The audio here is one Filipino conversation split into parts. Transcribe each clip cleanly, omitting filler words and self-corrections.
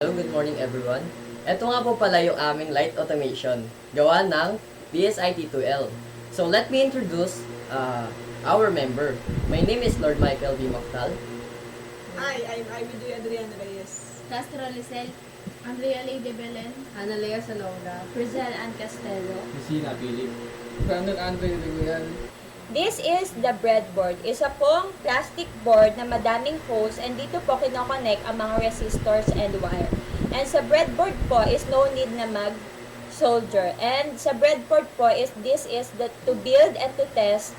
Good morning everyone. Ito nga po pala yung aming light automation, gawa ng BSIT2L. So let me introduce our member. My name is Lord Michael B. Mactal. Hi, I'm Ivy Adrian Reyes. Castro Licel, Andrea Lee de Belen, Analea Salonga, Brizal Ann Castello. Lucina Philip. Brandon Andre Reguian. This is the breadboard. Isa pong plastic board na madaming holes and dito po kinoconnect ang mga resistors and wire. And sa breadboard po is no need na mag-solder. And sa breadboard po is this is to build and to test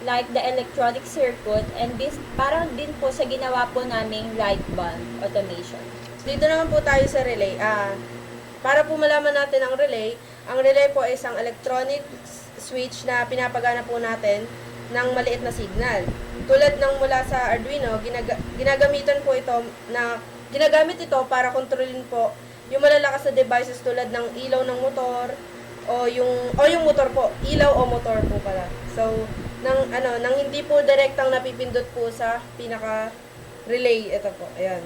like the electronic circuit and this parang din po sa ginawa po naming light bulb automation. Dito naman po tayo sa relay. Para po malaman natin ang relay po ay isang electronic switch na pinapagana po natin ng maliit na signal. Tulad ng mula sa Arduino, ginagamit ito para kontrolin po yung malalakas na devices tulad ng ilaw ng motor o yung motor po, ilaw o motor po pala. So, nang hindi po direktang napipindot po sa pinaka relay ito po. Ayan.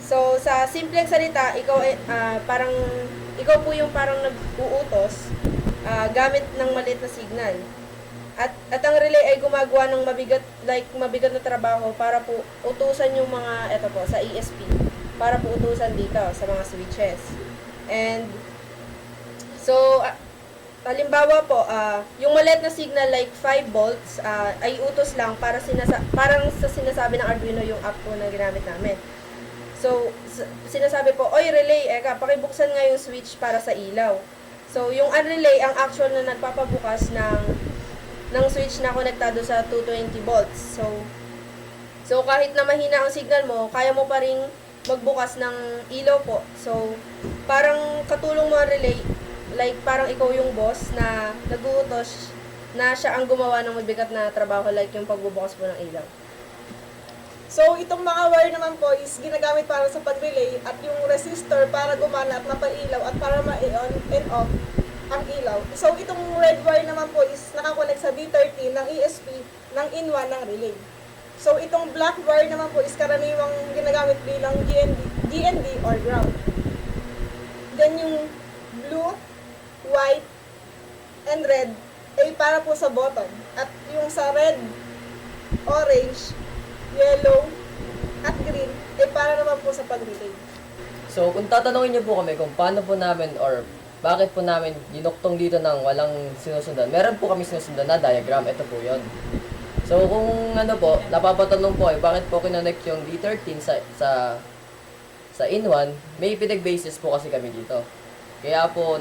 So, sa simpleng salita, ikaw po yung parang nag-uutos gamit ng maliit na signal. At ang relay ay gumagawa ng mabigat na trabaho para po utusan yung mga sa ESP, para po utusan dito sa mga switches. And so halimbawa po, yung maliit na signal like 5 volts ay utos lang parang sa sinasabi ng Arduino yung app po na ginamit namin. So, sinasabi po, oy relay, pakibuksan nga yung switch para sa ilaw. So, yung relay, ang actual na nagpapabukas ng switch na konektado sa 220 volts. So kahit na mahina ang signal mo, kaya mo pa ring magbukas ng ilaw po. So, parang katulong mo ang relay, like parang ikaw yung boss na nag-uutos na siya ang gumawa ng mabigat na trabaho like yung pagbubukas po ng ilaw. So, itong mga wire naman po is ginagamit para sa pag-relay at yung resistor para gumana at mapailaw at para ma-on and off ang ilaw. So, itong red wire naman po is nakakonect sa D13 ng ESP ng in-1 ng relay. So, itong black wire naman po is karaniwang ginagamit bilang GND or ground. Then, yung blue, white, and red ay para po sa button. At yung sa red, orange, yellow, at green ay para naman po sa pag-relay. So kung tatanungin niyo po kami kung paano po namin or bakit po namin dinuktong dito ng walang sinusundan, meron po kami sinusundan na diagram. Ito po yon. So kung napapatanong po ay bakit po kinonect yung D13 sa in-1, may pinag-basis po kasi kami dito. Kaya po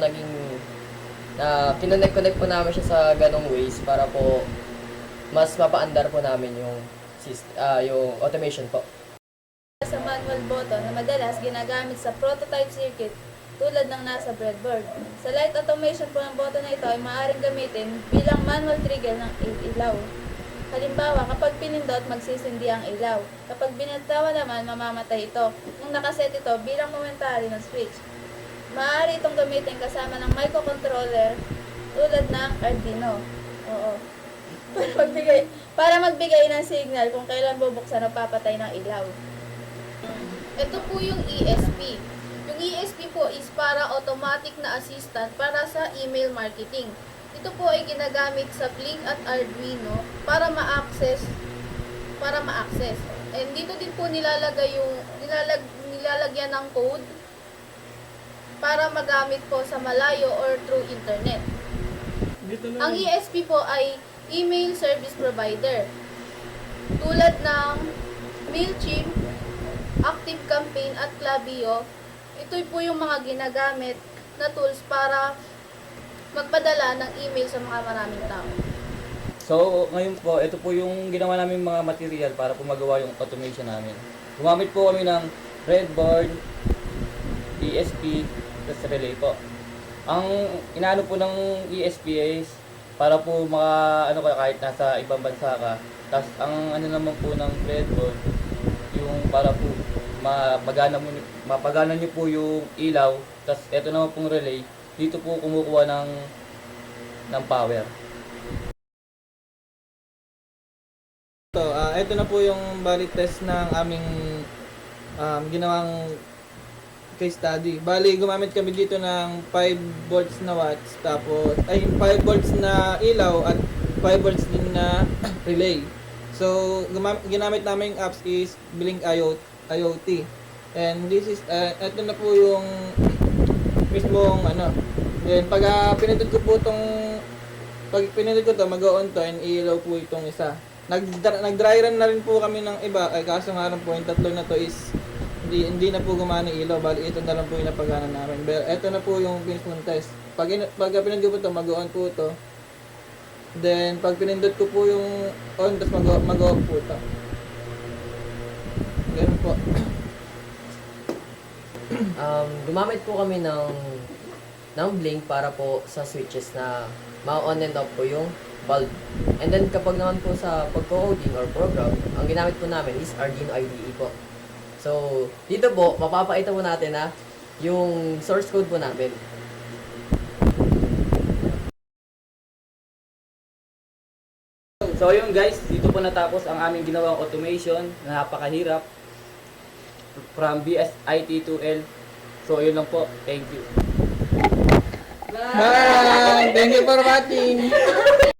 kinonect po namin siya sa ganong ways para po mas mapaandar po namin yung automation po. Sa manual button na madalas ginagamit sa prototype circuit tulad ng nasa breadboard. Sa light automation po ng button na ito ay maaaring gamitin bilang manual trigger ng ilaw. Halimbawa, kapag pinindot, magsisindi ang ilaw. Kapag binatawan naman, mamamatay ito. Kung nakaset ito bilang momentary ng switch. Maaari itong gamitin kasama ng microcontroller tulad ng Arduino. Oo. Para magbigay ng signal kung kailan bubuksan o papatay ng ilaw. Ito po yung ESP. Yung ESP po is para automatic na assistant para sa email marketing. Ito po ay ginagamit sa Blink at Arduino para ma-access. And dito din po nilalagyan ng code para magamit po sa malayo or through internet. Ang ESP po ay email service provider tulad ng Mailchimp, ActiveCampaign at Klaviyo. Ito po yung mga ginagamit na tools para magpadala ng email sa mga maraming tao. So, ngayon po, ito po yung ginawa namin mga material para po magawa yung automation namin. Gumamit po kami ng breadboard, ESP, plus relay po. Ang inaano po ng ESP is para po kahit nasa ibang bansa ka. Tapos ang naman po ng breadboard, yung para po mapagana nyo po yung ilaw. Tapos ito naman pong relay, dito po kumukuha ng power. Ito na po yung balik test ng aming ginawang case study. Bali, gumamit kami dito ng 5 volts na watts, tapos, 5 volts na ilaw at 5 volts din na relay. So, ginamit namin apps is Blink IoT. And this is, ito na po yung mismong ano. Then, pag pinindot ko po pag pinindot ko to, mag-on to and ilaw po itong isa. Nag-dry run na rin po kami ng iba, kaso nga rin po yung tatlo na to is hindi na po gumana yung ilaw, bali ito na lang po yung napagana namin. Pero ito na po yung mismong test. Pag pinindot ko po to, mag-on po to. Then, pag pinindot ko po yung on, tapos mag-off po to. Ganun po. Gumamit po kami ng blink para po sa switches na ma-on and off po yung bulb. And then kapag naman po sa pagko-coding or program, ang ginamit po namin is Arduino IDE po. So, dito po, mapapakita po natin na yung source code po namin. So yun guys, dito po natapos ang aming ginawang automation na napakahirap from BSIT to L. So yun lang po. Thank you. Bye! Thank you for watching!